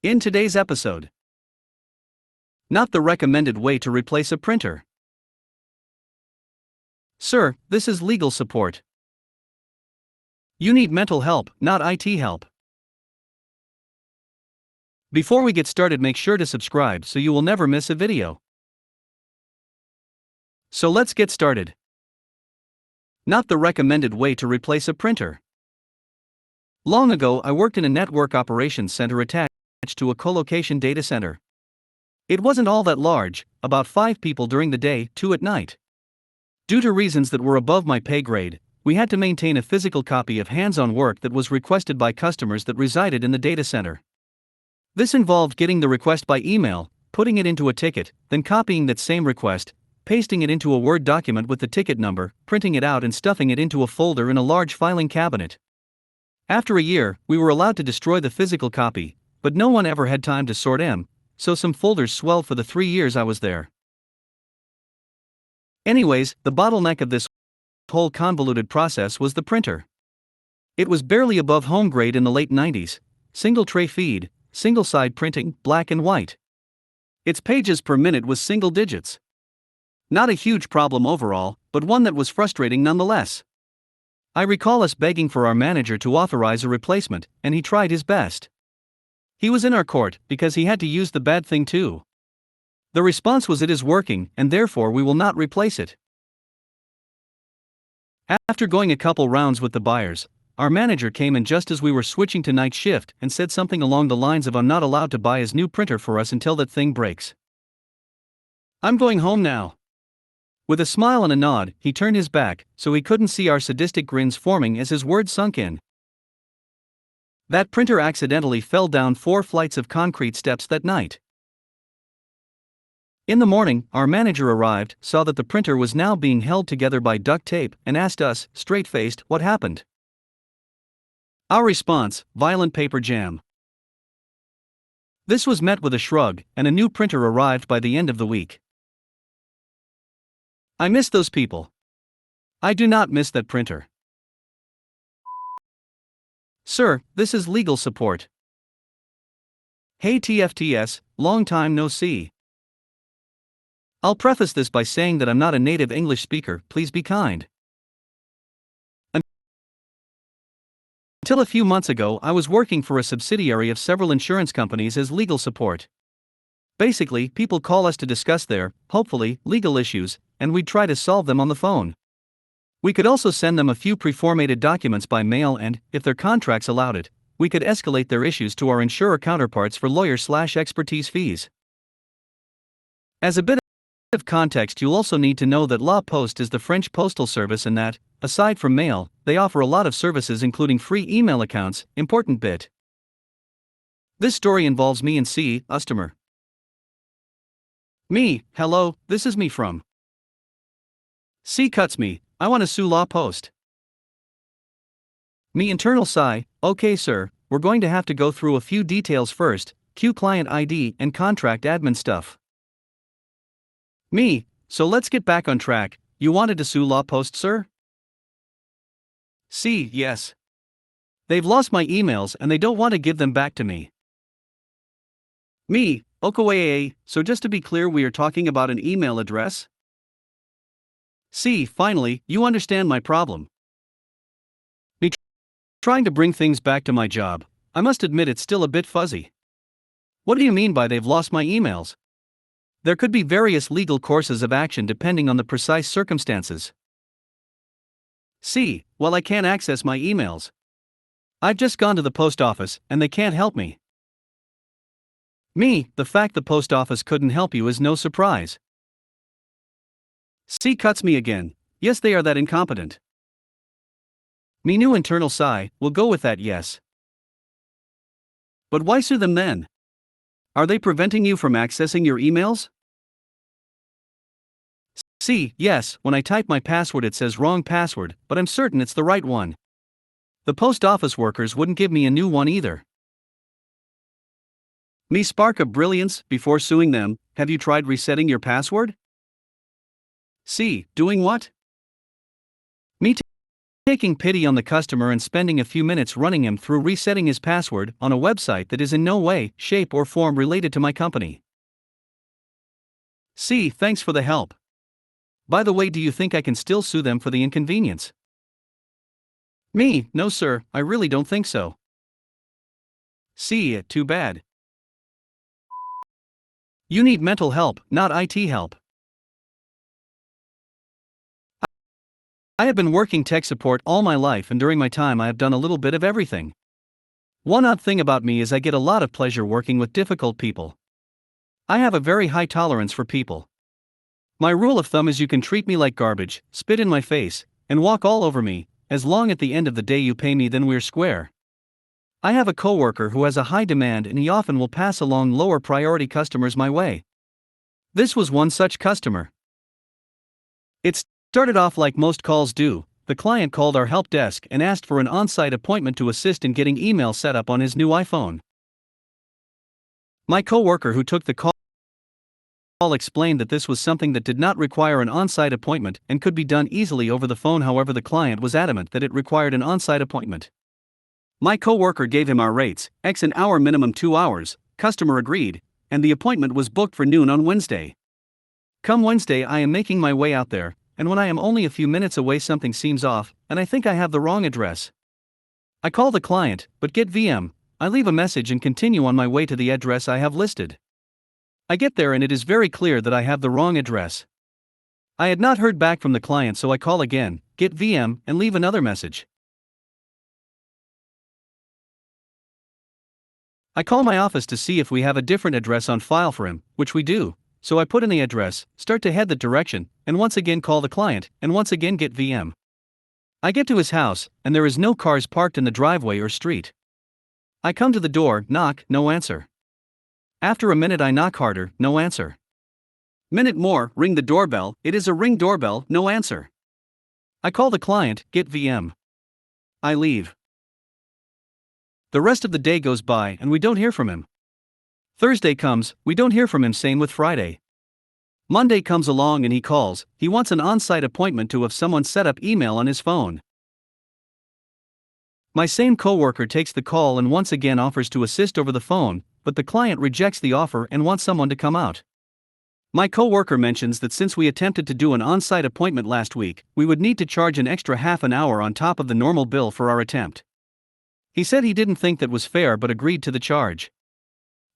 In today's episode, not the recommended way to replace a printer. Sir, this is legal support. You need mental help, not IT help. Before we get started, make sure to subscribe so you will never miss a video. So let's get started. Not the recommended way to replace a printer. Long ago, I worked in a network operations center attached to a colocation data center. It wasn't all that large, about 5 people during the day, 2 at night. Due to reasons that were above my pay grade, we had to maintain a physical copy of hands-on work that was requested by customers that resided in the data center. This involved getting the request by email, putting it into a ticket, then copying that same request, pasting it into a Word document with the ticket number, printing it out and stuffing it into a folder in a large filing cabinet. After a year, we were allowed to destroy the physical copy, but no one ever had time to sort them, so some folders swelled for the 3 years I was there. Anyways, the bottleneck of this whole convoluted process was the printer. It was barely above home grade in the late 90s, single tray feed, single side printing, black and white. Its pages per minute was single digits. Not a huge problem overall, but one that was frustrating nonetheless. I recall us begging for our manager to authorize a replacement, and he tried his best. He was in our court because he had to use the bad thing too. The response was, "It is working, and therefore we will not replace it." After going a couple rounds with the buyers, our manager came in just as we were switching to night shift and said something along the lines of, "I'm not allowed to buy his new printer for us until that thing breaks. I'm going home now." With a smile and a nod, he turned his back, so he couldn't see our sadistic grins forming as his words sunk in. That printer accidentally fell down 4 flights of concrete steps that night. In the morning, our manager arrived, saw that the printer was now being held together by duct tape, and asked us, straight-faced, what happened. Our response: violent paper jam. This was met with a shrug, and a new printer arrived by the end of the week. I miss those people. I do not miss that printer. Sir, this is legal support. Hey TFTS, long time no see. I'll preface this by saying that I'm not a native English speaker, please be kind. Until a few months ago, I was working for a subsidiary of several insurance companies as legal support. Basically, people call us to discuss their, hopefully, legal issues, and we'd try to solve them on the phone. We could also send them a few preformatted documents by mail, and, if their contracts allowed it, we could escalate their issues to our insurer counterparts for lawyer/expertise fees. As a bit of context, you'll also need to know that La Poste is the French postal service and that, aside from mail, they offer a lot of services including free email accounts. Important bit. This story involves me and C, customer. Me, hello, this is me from. C cuts me, I want to sue La Poste. Me internal sigh, okay sir, we're going to have to go through a few details first, Q client ID and contract admin stuff. Me, so let's get back on track, you wanted to sue La Poste, sir? C, yes. They've lost my emails and they don't want to give them back to me. Me, okay, so just to be clear, we are talking about an email address? C, finally, you understand my problem. Me, trying to bring things back to my job, I must admit it's still a bit fuzzy. What do you mean by they've lost my emails? There could be various legal courses of action depending on the precise circumstances. C, well, I can't access my emails. I've just gone to the post office and they can't help me. Me, the fact the post office couldn't help you is no surprise. C cuts me again, yes, they are that incompetent. Me, new internal sigh, we'll go with that, yes. But why sue them then? Are they preventing you from accessing your emails? C, yes, when I type my password it says wrong password, but I'm certain it's the right one. The post office workers wouldn't give me a new one either. Me, spark of brilliance, before suing them, have you tried resetting your password? C, doing what? Me, taking pity on the customer and spending a few minutes running him through resetting his password on a website that is in no way, shape, or form related to my company. C. Thanks for the help. By the way, do you think I can still sue them for the inconvenience? Me, no sir, I really don't think so. C. Too bad. You need mental help, not IT help. I have been working tech support all my life, and during my time I have done a little bit of everything. One odd thing about me is I get a lot of pleasure working with difficult people. I have a very high tolerance for people. My rule of thumb is you can treat me like garbage, spit in my face, and walk all over me, as long at the end of the day you pay me, then we're square. I have a coworker who has a high demand and he often will pass along lower priority customers my way. This was one such customer. It started off like most calls do. The client called our help desk and asked for an on-site appointment to assist in getting email set up on his new iPhone. My coworker who took the call explained that this was something that did not require an on-site appointment and could be done easily over the phone. However, the client was adamant that it required an on-site appointment. My coworker gave him our rates, X an hour, minimum 2 hours, customer agreed, and the appointment was booked for noon on Wednesday. Come Wednesday, I am making my way out there, and when I am only a few minutes away something seems off, and I think I have the wrong address. I call the client, but get VM, I leave a message and continue on my way to the address I have listed. I get there and it is very clear that I have the wrong address. I had not heard back from the client, so I call again, get VM, and leave another message. I call my office to see if we have a different address on file for him, which we do. So I put in the address, start to head that direction, and once again call the client, and once again get VM. I get to his house, and there is no cars parked in the driveway or street. I come to the door, knock, no answer. After a minute I knock harder, no answer. Minute more, ring the doorbell, it is a Ring doorbell, no answer. I call the client, get VM. I leave. The rest of the day goes by and we don't hear from him. Thursday comes, we don't hear from him, same with Friday. Monday comes along and he calls, he wants an on-site appointment to have someone set up email on his phone. My same coworker takes the call and once again offers to assist over the phone, but the client rejects the offer and wants someone to come out. My coworker mentions that since we attempted to do an on-site appointment last week, we would need to charge an extra half an hour on top of the normal bill for our attempt. He said he didn't think that was fair but agreed to the charge.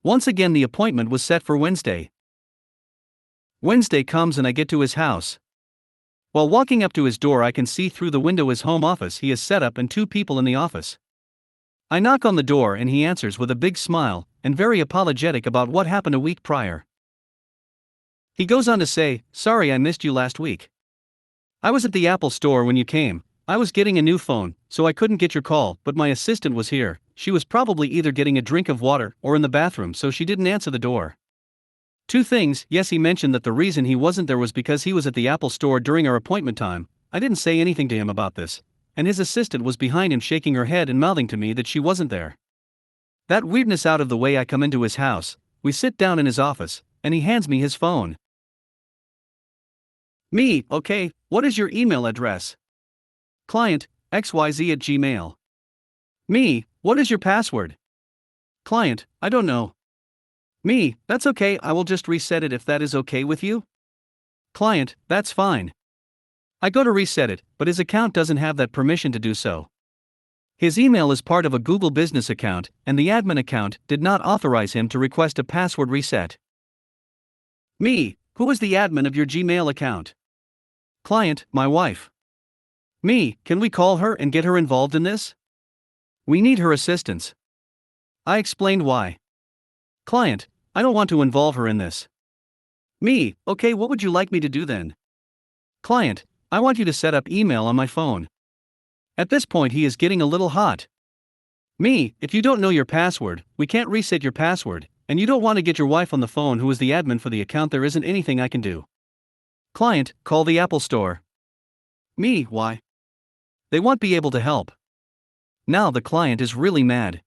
Once again the appointment was set for Wednesday. Wednesday comes and I get to his house. While walking up to his door I can see through the window his home office he has set up and 2 people in the office. I knock on the door and he answers with a big smile, and very apologetic about what happened a week prior. He goes on to say, "Sorry I missed you last week. I was at the Apple store when you came. I was getting a new phone, so I couldn't get your call, but my assistant was here. She was probably either getting a drink of water or in the bathroom, so she didn't answer the door." 2 things, yes, he mentioned that the reason he wasn't there was because he was at the Apple store during our appointment time. I didn't say anything to him about this, and his assistant was behind him shaking her head and mouthing to me that she wasn't there. That weirdness out of the way, I come into his house, we sit down in his office, and he hands me his phone. Me, okay, what is your email address? Client, xyz@gmail. Me, what is your password? Client, I don't know. Me, that's okay, I will just reset it if that is okay with you. Client, that's fine. I go to reset it, but his account doesn't have that permission to do so. His email is part of a Google business account, and the admin account did not authorize him to request a password reset. Me, who is the admin of your Gmail account? Client, my wife. Me, can we call her and get her involved in this? We need her assistance. I explained why. Client, I don't want to involve her in this. Me, okay, what would you like me to do then? Client, I want you to set up email on my phone. At this point he is getting a little hot. Me, if you don't know your password, we can't reset your password, and you don't want to get your wife on the phone who is the admin for the account, there isn't anything I can do. Client, call the Apple store. Me, why? They won't be able to help. Now the client is really mad.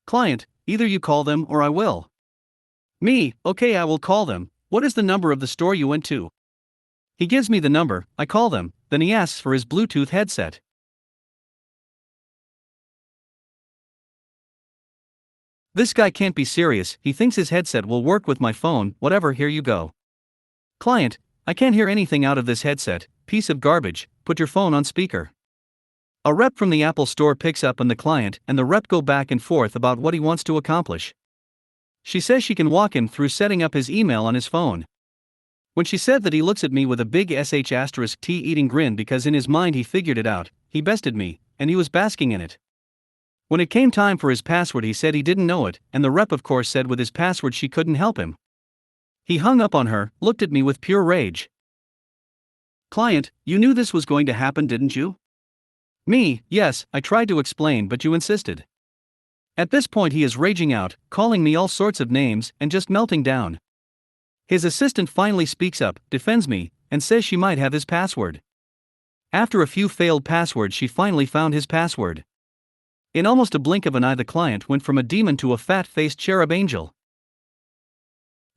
Client, either you call them or I will. Me, okay, I will call them. What is the number of the store you went to? He gives me the number, I call them, then he asks for his Bluetooth headset. This guy can't be serious, he thinks his headset will work with my phone, whatever, here you go. Client, I can't hear anything out of this headset, piece of garbage, put your phone on speaker. A rep from the Apple store picks up and the client and the rep go back and forth about what he wants to accomplish. She says she can walk him through setting up his email on his phone. When she said that, he looks at me with a big sh*t eating grin because in his mind he figured it out, he bested me, and he was basking in it. When it came time for his password he said he didn't know it, and the rep of course said with his password she couldn't help him. He hung up on her, looked at me with pure rage. Client, you knew this was going to happen, didn't you? Me, yes, I tried to explain but you insisted. At this point he is raging out, calling me all sorts of names and just melting down. His assistant finally speaks up, defends me, and says she might have his password. After a few failed passwords she finally found his password. In almost a blink of an eye the client went from a demon to a fat-faced cherub angel.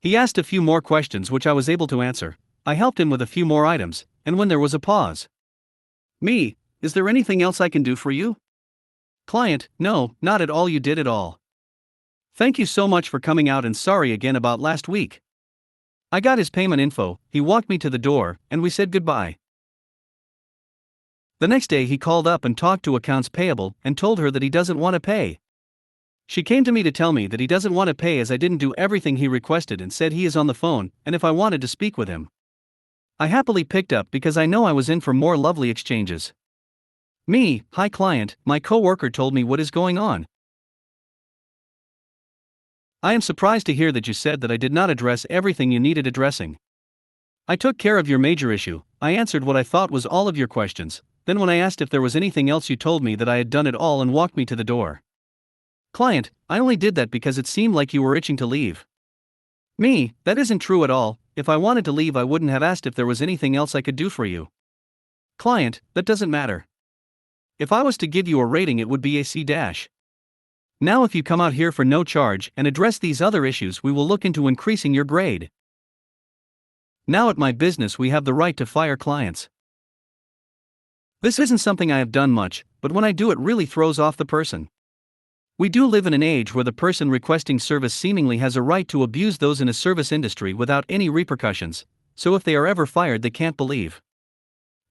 He asked a few more questions which I was able to answer. I helped him with a few more items, and when there was a pause. Me, is there anything else I can do for you? Client, no, not at all, you did it all. Thank you so much for coming out and sorry again about last week. I got his payment info, he walked me to the door, and we said goodbye. The next day he called up and talked to accounts payable and told her that he doesn't want to pay. She came to me to tell me that he doesn't want to pay as I didn't do everything he requested and said he is on the phone and if I wanted to speak with him. I happily picked up because I know I was in for more lovely exchanges. Me, hi client, my coworker told me what is going on. I am surprised to hear that you said that I did not address everything you needed addressing. I took care of your major issue, I answered what I thought was all of your questions, then when I asked if there was anything else you told me that I had done it all and walked me to the door. Client, I only did that because it seemed like you were itching to leave. Me, that isn't true at all, if I wanted to leave I wouldn't have asked if there was anything else I could do for you. Client, that doesn't matter. If I was to give you a rating it would be a C-. Now if you come out here for no charge and address these other issues we will look into increasing your grade. Now at my business we have the right to fire clients. This isn't something I have done much, but when I do it really throws off the person. We do live in an age where the person requesting service seemingly has a right to abuse those in a service industry without any repercussions, so if they are ever fired they can't believe.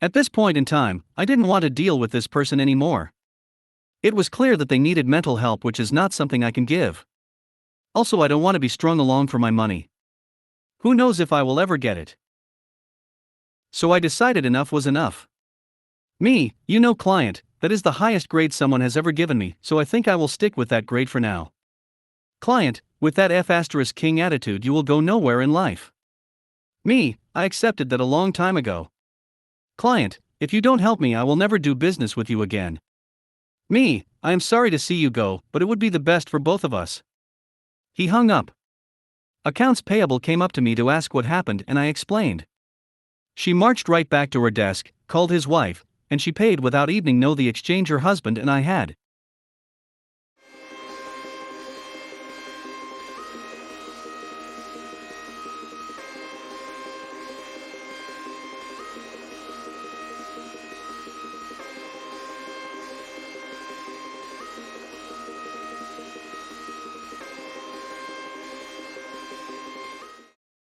At this point in time, I didn't want to deal with this person anymore. It was clear that they needed mental help, which is not something I can give. Also, I don't want to be strung along for my money. Who knows if I will ever get it? So I decided enough was enough. Me, you know client, that is the highest grade someone has ever given me, so I think I will stick with that grade for now. Client, with that F*king attitude you will go nowhere in life. Me, I accepted that a long time ago. Client, if you don't help me I will never do business with you again. Me, I am sorry to see you go, but it would be the best for both of us. He hung up. Accounts payable came up to me to ask what happened and I explained. She marched right back to her desk, called his wife, and she paid without even know the exchange her husband and I had.